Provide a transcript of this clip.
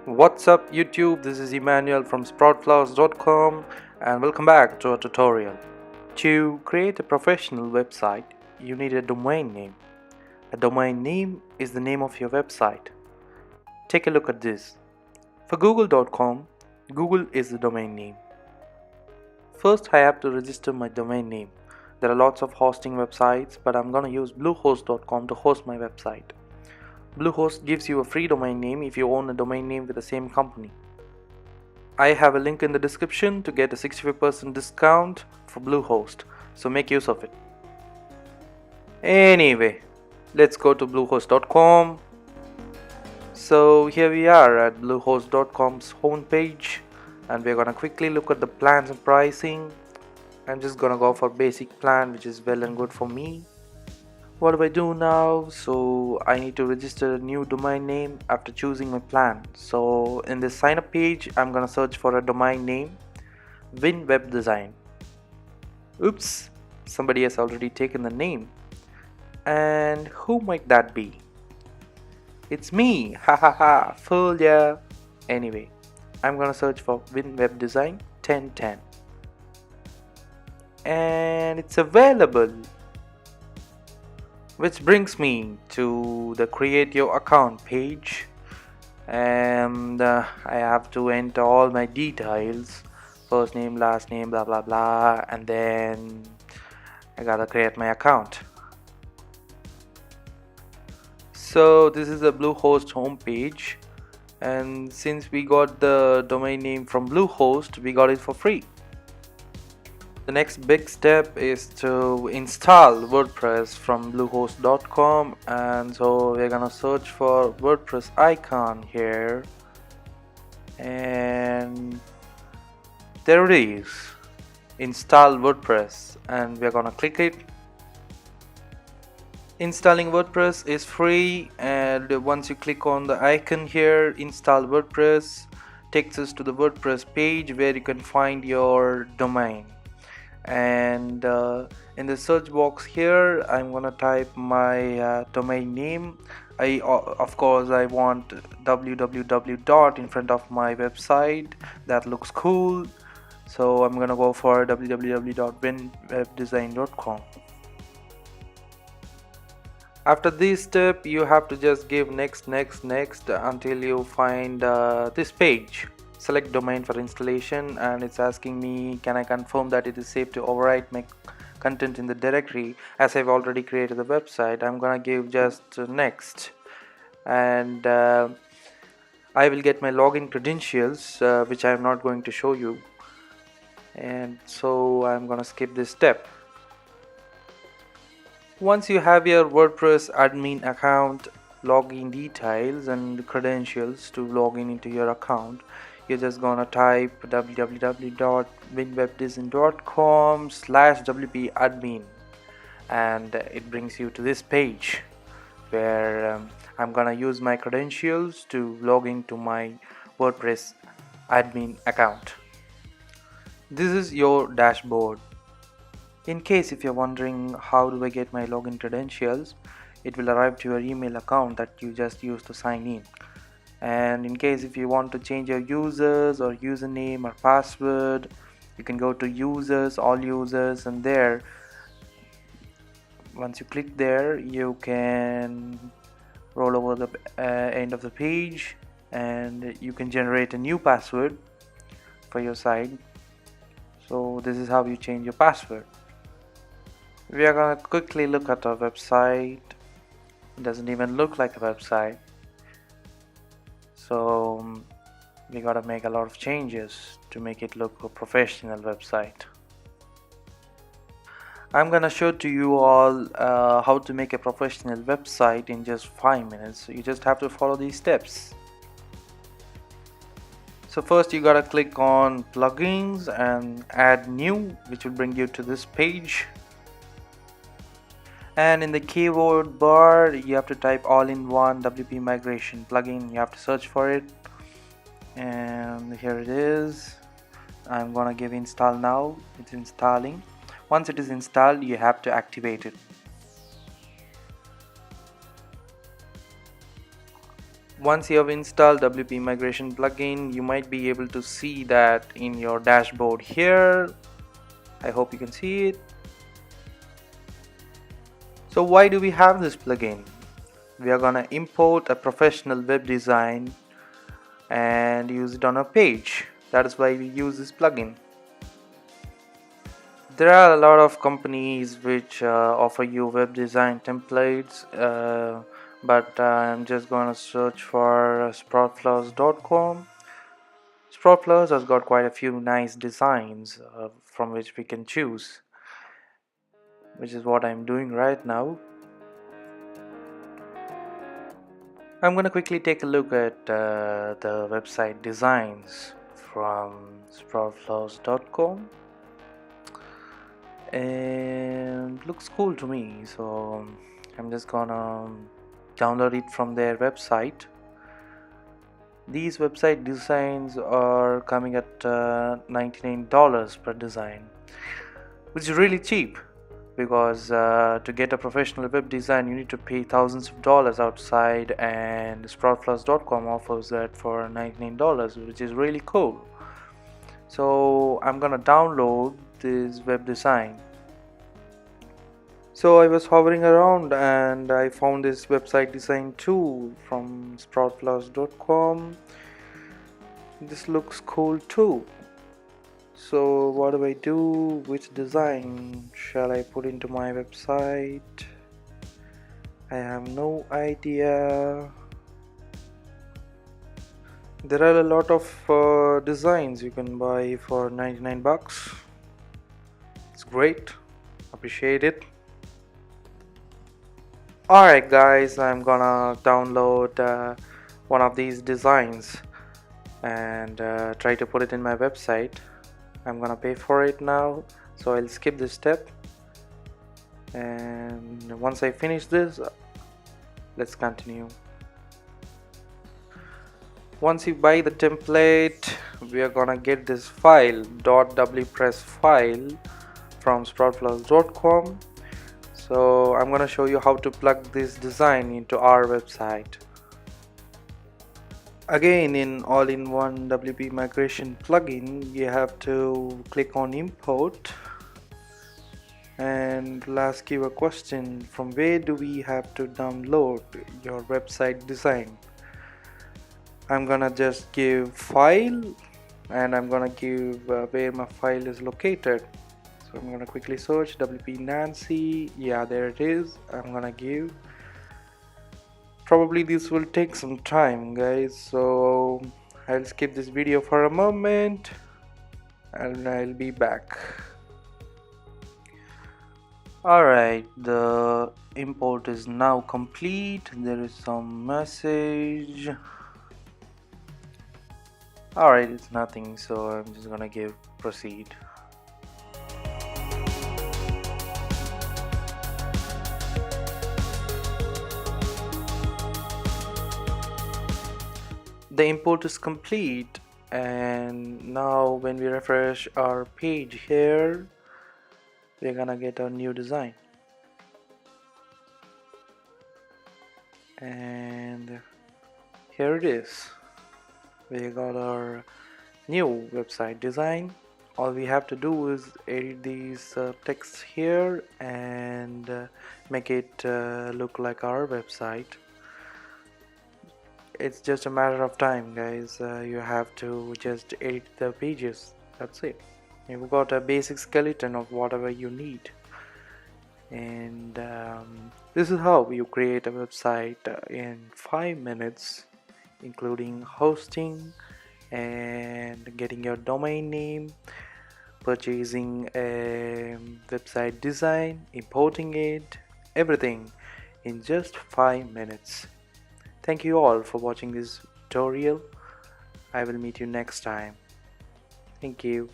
What's up YouTube, this is Emmanuel from sproutflowers.com and welcome back to our tutorial. To create a professional website, you need a domain name. A domain name is the name of your website. Take a look at this. For google.com, Google is the domain name. First I have to register my domain name. There are lots of hosting websites, but I'm gonna use bluehost.com to host my website. Bluehost gives you a free domain name if you own a domain name with the same company. I have a link in the description to get a 65% discount for Bluehost, so make use of it. Anyway, let's go to bluehost.com. So here we are at bluehost.com's homepage, and we're gonna quickly look at the plans and pricing. I'm just gonna go for basic plan, which is well and good for me. What do I do now? So I need to register a new domain name after choosing my plan. So in this sign up page, I'm gonna search for a domain name, WinWeb Design. Oops, somebody has already taken the name. And who might that be? It's me, ha ha ha, fool ya. Anyway, I'm gonna search for WinWeb Design 1010. And it's available. Which brings me to the create your account page, and I have to enter all my details, first name, last name, blah blah blah, and then I gotta create my account. So this is the Bluehost homepage, and since we got the domain name from Bluehost, we got it for free. The next big step is to install WordPress from bluehost.com, and so we're gonna search for WordPress icon here, and there it is, install WordPress, and we're gonna click it. Installing WordPress is free, and once you click on the icon here, install WordPress, takes us to the WordPress page where you can find your domain. And in the search box here, I'm gonna type my domain name. Of course I want www dot in front of my website. That looks cool, so I'm gonna go for www.winwebdesign.com. After this step, you have to just give next until you find this page. Select domain for installation, and it's asking me, can I confirm that it is safe to overwrite my content in the directory? As I've already created the website, I'm gonna give just next, and I will get my login credentials, which I'm not going to show you, and so I'm gonna skip this step. Once you have your WordPress admin account, login details and credentials to log in into your account, you're just gonna type www.winwebdesign.com/wp-admin, and it brings you to this page where I'm gonna use my credentials to log into my WordPress admin account. This is your dashboard. In case if you're wondering how do I get my login credentials, it will arrive to your email account that you just used to sign in. And in case if you want to change your users or username or password, you can go to users, all users, and there, once you click there, you can roll over the end of the page, and you can generate a new password for your site. So this is how you change your password. We are gonna quickly look at our website. It doesn't even look like a website, so we gotta make a lot of changes to make it look a professional website. I'm gonna show to you all how to make a professional website in just 5 minutes. So you just have to follow these steps. So first you gotta click on plugins and add new, which will bring you to this page. And in the keyword bar, you have to type all-in-one WP migration plugin. You have to search for it, and here it is. I'm gonna give install now. It's installing. Once it is installed, you have to activate it. Once you have installed WP Migration plugin, you might be able to see that in your dashboard here. I hope you can see it. So why do we have this plugin? We are gonna import a professional web design and use it on a page. That is why we use this plugin. There are a lot of companies which offer you web design templates, but I'm just gonna search for Sproutflowers.com. Sproutflowers has got quite a few nice designs from which we can choose, which is what I'm doing right now. I'm gonna quickly take a look at the website designs from Sproutflowers.com, and looks cool to me, so I'm just gonna download it from their website. These website designs are coming at $99 per design, which is really cheap, because to get a professional web design you need to pay thousands of dollars outside, and Sproutflowers.com offers that for $99, which is really cool. So I'm gonna download this web design. So I was hovering around and I found this website design tool from Sproutflowers.com. This looks cool too. So what do I do? Which design shall I put into my website? I have no idea. There are a lot of designs you can buy for 99 bucks. It's great. Appreciate it. Alright guys, I'm gonna download one of these designs and try to put it in my website. I'm gonna pay for it now, so I'll skip this step, and once I finish this, let's continue. Once you buy the template, we are gonna get this file .wpress file from Sproutflowers.com. So I'm gonna show you how to plug this design into our website. Again, in all-in-one WP migration plugin, you have to click on import, and it'll ask you a question: from where do we have to download your website design? I'm gonna just give file, and I'm gonna give where my file is located. So I'm gonna quickly search WP Nancy. Yeah, there it is. I'm gonna give. Probably this will take some time, guys, so I'll skip this video for a moment and I'll be back. Alright, the import is now complete. There is some message. Alright, it's nothing, so I'm just gonna give proceed. The import is complete, and now when we refresh our page here, we're gonna get a new design, and here it is. We got our new website design. All we have to do is edit these texts here and make it look like our website. It's just a matter of time, guys. You have to just edit the pages. That's it. You've got a basic skeleton of whatever you need, and this is how you create a website in 5 minutes, including hosting and getting your domain name, purchasing a website design, importing it, everything in just 5 minutes. Thank you all for watching this tutorial. I will meet you next time. Thank you.